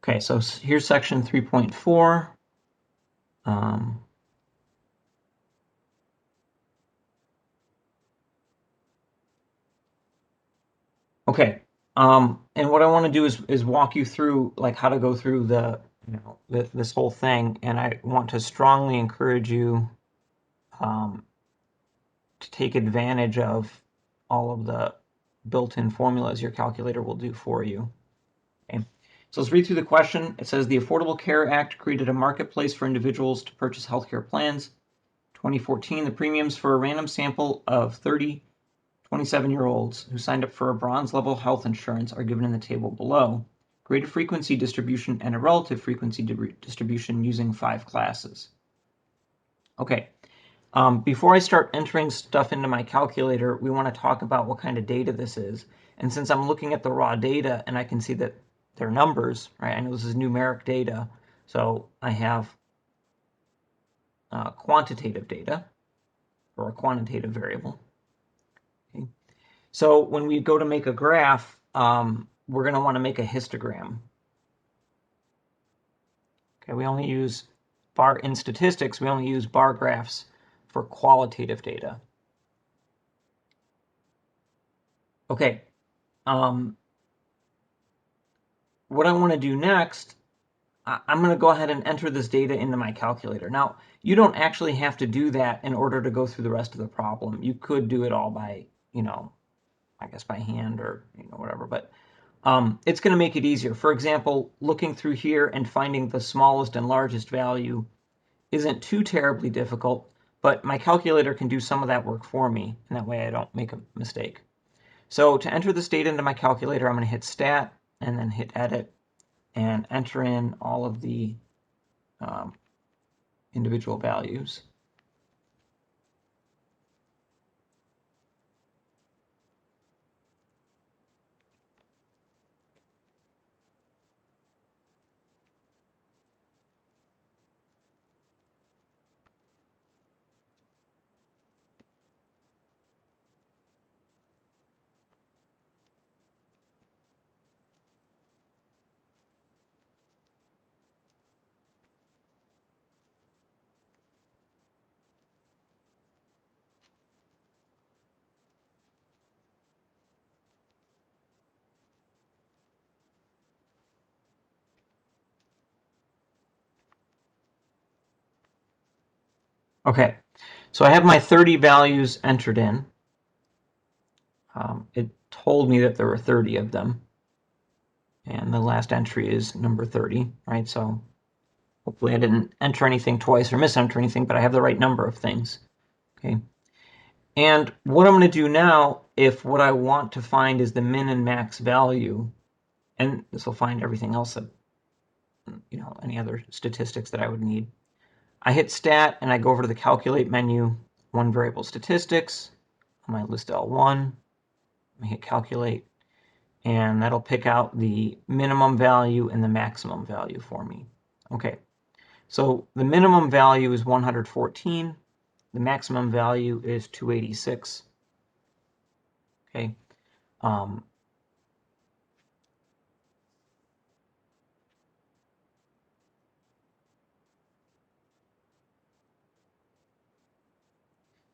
Okay, so here's section 3.4. Okay, and what I want to do is walk you through like how to go through this whole thing, and I want to strongly encourage you to take advantage of all of the built-in formulas your calculator will do for you. Okay. So let's read through the question. It says the Affordable Care Act created a marketplace for individuals to purchase healthcare plans. 2014, the premiums for a random sample of 30 27-year-olds who signed up for a bronze level health insurance are given in the table below. Grade of frequency distribution and a relative frequency distribution using 5 classes. Okay, before I start entering stuff into my calculator, we want to talk about what kind of data this is. And since I'm looking at the raw data and I can see that they're numbers, right? I know this is numeric data, so I have quantitative data or a quantitative variable. Okay. So when we go to make a graph, we're going to want to make a histogram. Okay, we only use in statistics, we only use bar graphs for qualitative data. Okay, what I want to do next, I'm going to go ahead and enter this data into my calculator. Now, you don't actually have to do that in order to go through the rest of the problem. You could do it all by, I guess by hand or whatever, but it's going to make it easier. For example, looking through here and finding the smallest and largest value isn't too terribly difficult, but my calculator can do some of that work for me, and that way I don't make a mistake. So to enter this data into my calculator, I'm going to hit Stat and then hit Edit and enter in all of the individual values. Okay, so I have my 30 values entered in. It told me that there were 30 of them. And the last entry is number 30, right? So hopefully I didn't enter anything twice or misenter anything, but I have the right number of things. Okay. And what I'm going to do now, if what I want to find is the min and max value, and this will find everything else that, any other statistics that I would need. I hit Stat and I go over to the Calculate menu, one variable statistics, on my list L1. I hit Calculate, and that'll pick out the minimum value and the maximum value for me. Okay, so the minimum value is 114. The maximum value is 286. Okay.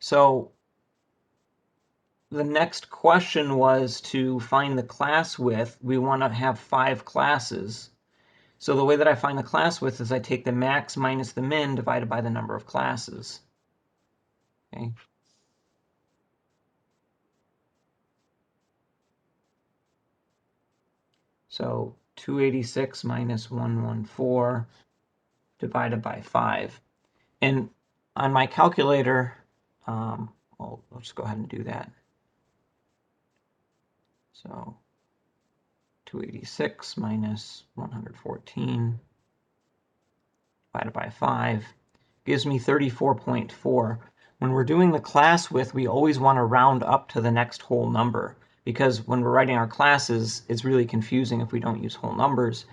So the next question was to find the class width. We want to have 5 classes. So the way that I find the class width is I take the max minus the min divided by the number of classes. Okay. So 286 minus 114 divided by 5. And on my calculator, well, let's go ahead and do that. So 286 minus 114 divided by 5 gives me 34.4. When we're doing the class width, we always want to round up to the next whole number, because when we're writing our classes, it's really confusing if we don't use whole numbers.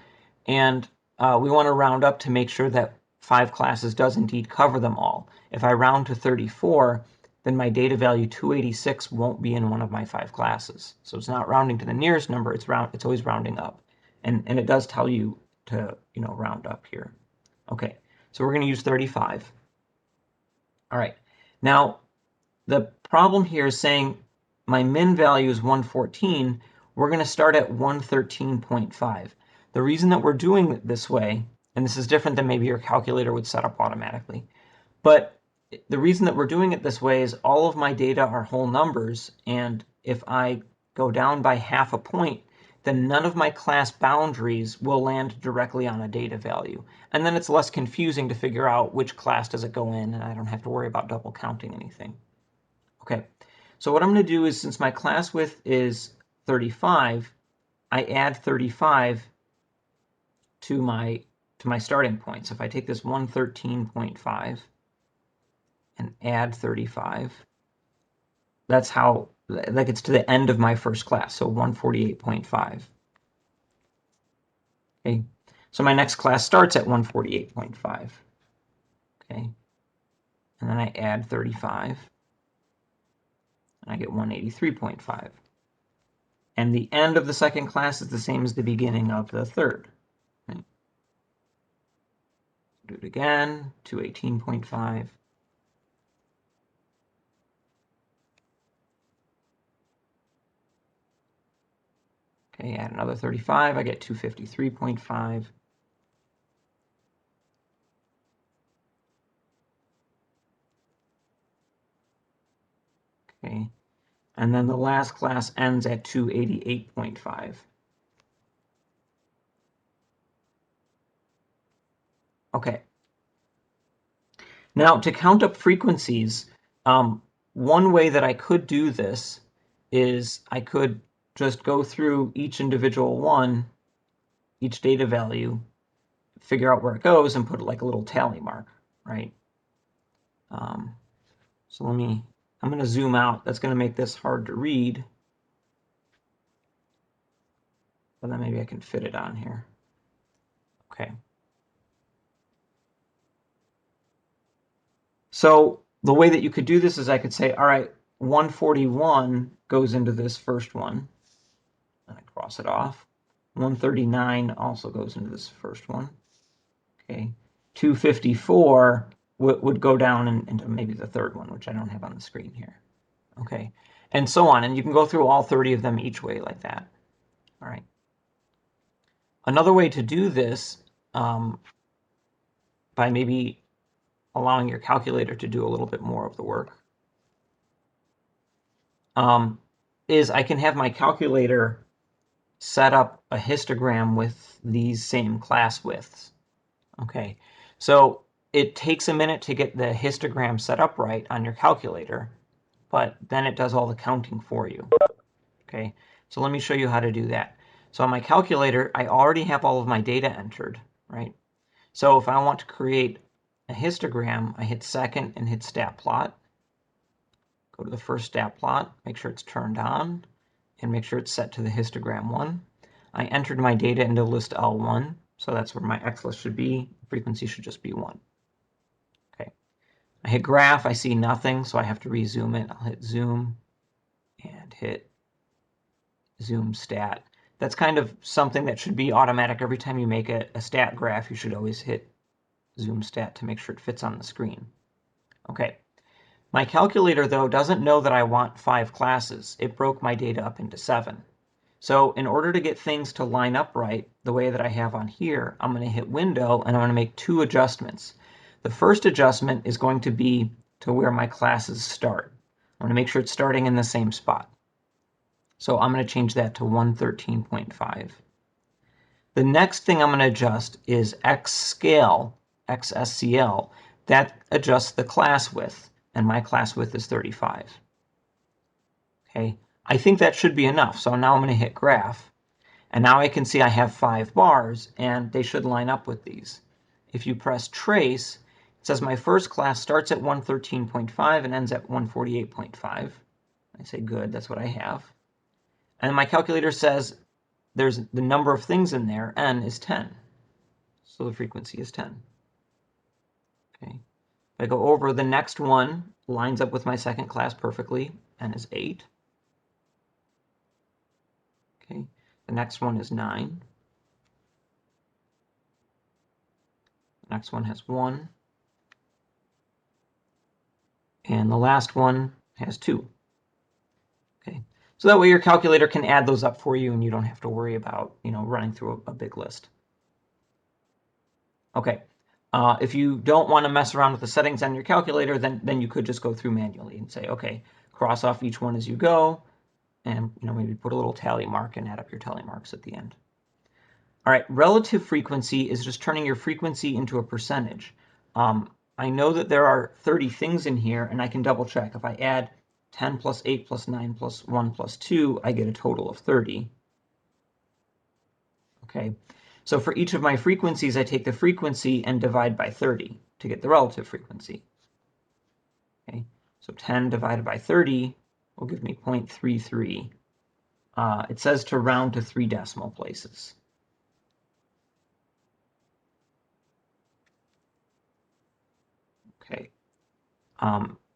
And we want to round up to make sure that 5 classes does indeed cover them all. If I round to 34, then my data value 286 won't be in one of my 5 classes. So it's not rounding to the nearest number, it's always rounding up. And it does tell you to round up here. Okay, so we're going to use 35. All right, now the problem here is saying my min value is 114. We're going to start at 113.5. The reason that we're doing it this way, and this is different than maybe your calculator would set up automatically, but the reason that we're doing it this way is all of my data are whole numbers, and if I go down by half a point, then none of my class boundaries will land directly on a data value. And then it's less confusing to figure out which class does it go in, and I don't have to worry about double counting anything. Okay, so what I'm going to do is, since my class width is 35, I add 35 to my starting point. So if I take this 113.5 and add 35, that's how that gets to the end of my first class, so 148.5. Okay, so my next class starts at 148.5. Okay, and then I add 35, and I get 183.5. And the end of the second class is the same as the beginning of the third. Right? Do it again, 218.5. Okay, add another 35, I get 253.5. Okay, and then the last class ends at 288.5. Okay. Now, to count up frequencies, one way that I could do this is I could just go through each individual one, each data value, figure out where it goes, and put like a little tally mark, right? So I'm going to zoom out. That's going to make this hard to read. But then maybe I can fit it on here. Okay. So the way that you could do this is I could say, all right, 141 goes into this first one. And I cross it off. 139 also goes into this first one. Okay. 254 would go down into maybe the third one, which I don't have on the screen here. Okay. And so on. And you can go through all 30 of them each way like that. All right. Another way to do this, by maybe allowing your calculator to do a little bit more of the work, is I can have my calculator set up a histogram with these same class widths. Okay, so it takes a minute to get the histogram set up right on your calculator, but then it does all the counting for you. Okay, so let me show you how to do that. So on my calculator, I already have all of my data entered, right? So if I want to create a histogram, I hit second and hit stat plot. Go to the first stat plot, make sure it's turned on, and make sure it's set to the histogram 1. I entered my data into list L1, so that's where my X list should be. Frequency should just be 1. Okay. I hit graph, I see nothing, so I have to rezoom it. I'll hit zoom and hit zoom stat. That's kind of something that should be automatic. Every time you make a stat graph, you should always hit zoom stat to make sure it fits on the screen. Okay. My calculator, though, doesn't know that I want 5 classes. It broke my data up into 7. So in order to get things to line up right, the way that I have on here, I'm going to hit Window, and I'm going to make 2 adjustments. The first adjustment is going to be to where my classes start. I'm going to make sure it's starting in the same spot. So I'm going to change that to 113.5. The next thing I'm going to adjust is XScale, XSCL. That adjusts the class width, and my class width is 35. Okay, I think that should be enough. So now I'm going to hit Graph, and now I can see I have 5 bars, and they should line up with these. If you press Trace, it says my first class starts at 113.5 and ends at 148.5. I say good, that's what I have. And my calculator says there's the number of things in there, n is 10. So the frequency is 10. Okay. If I go over, the next one lines up with my second class perfectly, n is 8. Okay. The next one is 9. Next one has 1. And the last one has 2. Okay, so that way your calculator can add those up for you and you don't have to worry about, running through a big list. Okay, if you don't want to mess around with the settings on your calculator, then you could just go through manually and say, okay, cross off each one as you go, and maybe put a little tally mark and add up your tally marks at the end. All right, relative frequency is just turning your frequency into a percentage. I know that there are 30 things in here, and I can double check. If I add 10 plus 8 plus 9 plus 1 plus 2, I get a total of 30. Okay, so for each of my frequencies, I take the frequency and divide by 30 to get the relative frequency. Okay, so 10 divided by 30 will give me 0.33. It says to round to 3 decimal places. Okay,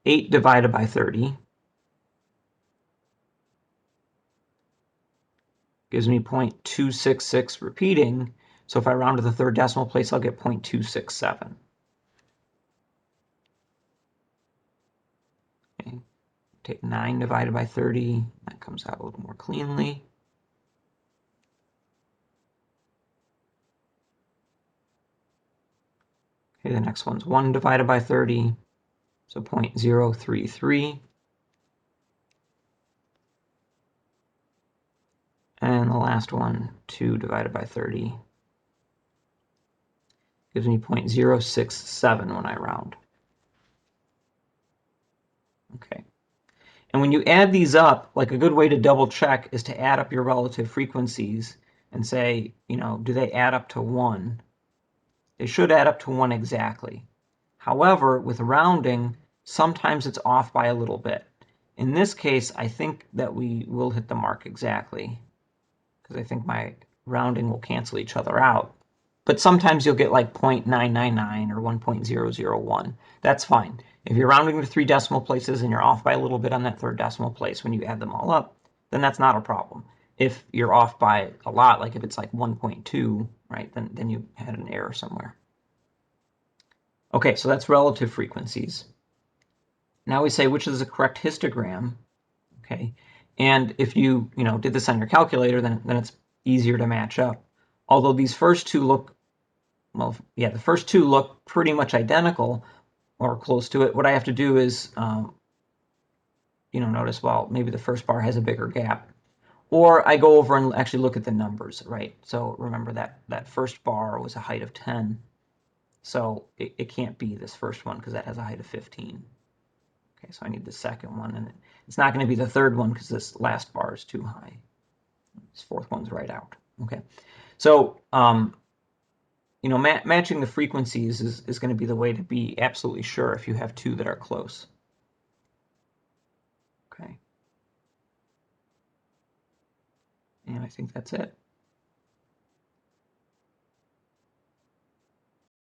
8 divided by 30 gives me 0.266 repeating. So if I round to the 3rd decimal place, I'll get 0.267. Okay. Take 9 divided by 30. That comes out a little more cleanly. Okay, the next one's 1 divided by 30, so 0.033. And the last one, 2 divided by 30, gives me 0.067 when I round. Okay. And when you add these up, like a good way to double check is to add up your relative frequencies and say, do they add up to 1? They should add up to 1 exactly. However, with rounding, sometimes it's off by a little bit. In this case, I think that we will hit the mark exactly, because I think my rounding will cancel each other out. But sometimes you'll get like 0.999 or 1.001. That's fine. If you're rounding to 3 decimal places and you're off by a little bit on that 3rd decimal place when you add them all up, then that's not a problem. If you're off by a lot, like if it's like 1.2, right, then you had an error somewhere. Okay, so that's relative frequencies. Now we say which is the correct histogram. Okay, and if you did this on your calculator, then it's easier to match up. Although these first two look, well, yeah, the first two look pretty much identical or close to it. What I have to do is, notice, well, maybe the first bar has a bigger gap. Or I go over and actually look at the numbers, right? So remember that first bar was a height of 10. So it can't be this first one because that has a height of 15. Okay, so I need the second one, and it's not going to be the third one because this last bar is too high. This fourth one's right out. Okay, so matching the frequencies is going to be the way to be absolutely sure if you have two that are close. Okay, and I think that's it.